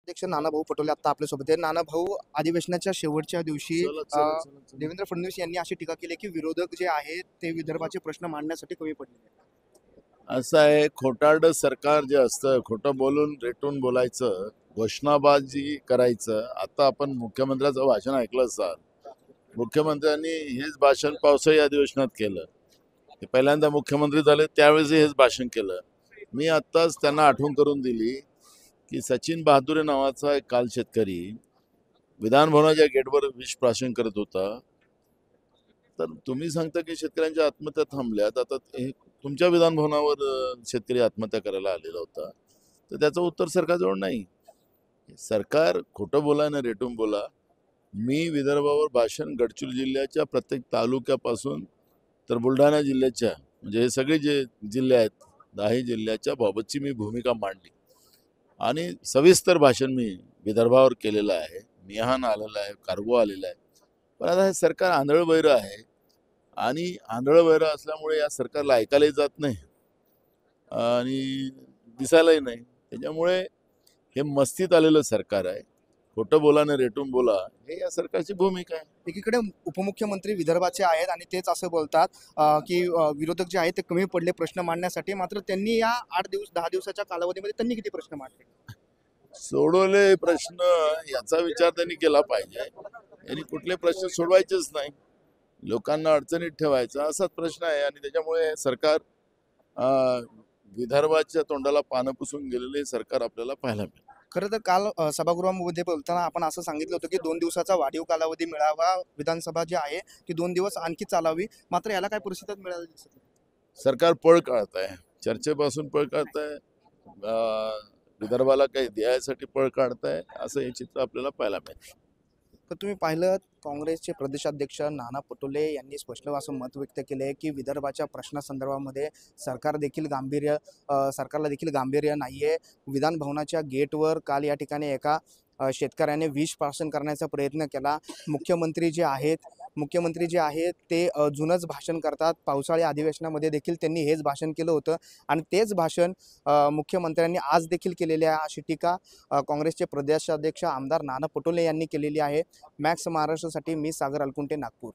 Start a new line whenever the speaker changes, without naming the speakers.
अध्यक्ष नानाभाऊ पटोले आता आपल्यासोबत आहे. नानाभाऊ, अधिवेशनाच्या शेवटच्या दिवशी
चला चला चला चला.
देवेंद्र फडणवीस यांनी अशी टीका केली की विरोधक जे आहेत ते विदर्भाचे प्रश्न मांडण्यासाठी कमी पडले आहेत.
असं आहे, खोटारडं सरकार जे असतं, खोटं बोलून रेटून बोलायचं, घोषणाबाजी करायचं. आता आपण मुख्यमंत्र्याचं भाषण ऐकलं असाल. मुख्यमंत्र्यांनी हेच भाषण पावसाळी अधिवेशनात केलं. ते पहिल्यांदा मुख्यमंत्री झाले त्यावेळेस हेच भाषण केलं. मी आत्ताच त्यांना आठवण करून दिली की सचिन बहादुरे नावाचा एक काल शेतकरी विधान भवनाच्या गेटवर विष प्राशन करत होता. तर तुम्ही सांगता की शेतकऱ्यांच्या आत्महत्या थांबल्यात. आता हे तुमच्या विधान भवनावर शेतकरी आत्महत्या करायला आलेला होता. तर त्याचं उत्तर सरकारजवळ नाही. सरकार खोटं बोला ना रेटून बोला. मी विदर्भावर भाषण गडचिरोली जिल्ह्याच्या प्रत्येक तालुक्यापासून तर बुलढाणा जिल्ह्याच्या म्हणजे हे सगळे जे जिल्हे आहेत 10 जिल्ह्याच्या बाबतची मी भूमिका मांडली आणि सविस्तर भाषण मी विदर्भावर केलेलं आहे. मिहान आलेला आहे, कार्गो आलेला आहे. पण आता हे सरकार आंधळं बहिरं आहे आणि आंधळं बहिरं असल्यामुळे या सरकारला ऐकायलाही जात नाही आणि दिसायलाही नाही. त्याच्यामुळे हे मस्तीत आलेलं सरकार आहे. खोटं बोला न रेटून बोला, हे या सरकारची भूमिका आहे.
एकीकडे उपमुख्यमंत्री विदर्भाचे आहेत आणि तेच असं बोलतात की विरोधक जे आहेत ते कमी पडले प्रश्न मांडण्यासाठी. मात्र त्यांनी या 8 दिवस 10 दिवसाच्या कालावधीमध्ये त्यांनी किती प्रश्न मांडले?
सोडवले प्रश्न याचा विचार त्यांनी केला पाहिजे. यांनी कुठले प्रश्न सोडवायचेच नाही, लोकांना अडचणीत ठेवायचा असाच प्रश्न आहे. आणि त्याच्यामुळे सरकार विदर्भाच्या तोंडाला पानं पुसून गेलेले सरकार आपल्याला पाहायला मिळेल.
खरं तर काल सभागृहामध्ये बोलताना आपण असं सांगितलं होतं की 2 दिवसाचा वाढीव कालावधी मिळावा, विधानसभा जी आहे ती 2 दिवस आणखी चालावी. मात्र याला काय परिस्थितीत मिळालं दिसत नाही.
सरकार पळ काढत आहे, चर्चेपासून पळ काढत आहे, विदर्भाला काही द्यायसाठी पळ काढत आहे, असं हे चित्र आपल्याला पाहायला मिळेल.
तर तुम्ही पाहिलं, काँग्रेसचे प्रदेशाध्यक्ष नाना पटोले यांनी स्पष्ट असं मत व्यक्त केले आहे की विदर्भाच्या प्रश्नासंदर्भामध्ये सरकारला देखील गांभीर्य नाही आहे. विधान भवनाच्या गेटवर काल या ठिकाणी एका शेतकऱ्याने विष प्राशन करण्याचा प्रयत्न केला. मुख्यमंत्री जे आहेत ते जुनंच भाषण करतात. पावसाळी अधिवेशनामध्ये देखील त्यांनी हेच भाषण केलं होतं आणि तेच भाषण मुख्यमंत्र्यांनी आज देखील केलेले आहे, अशी टीका काँग्रेसचे प्रदेशाध्यक्ष आमदार नाना पटोले यांनी केलेली आहे. मॅक्स महाराष्ट्रासाठी मी सागर अलकुंटे, नागपूर.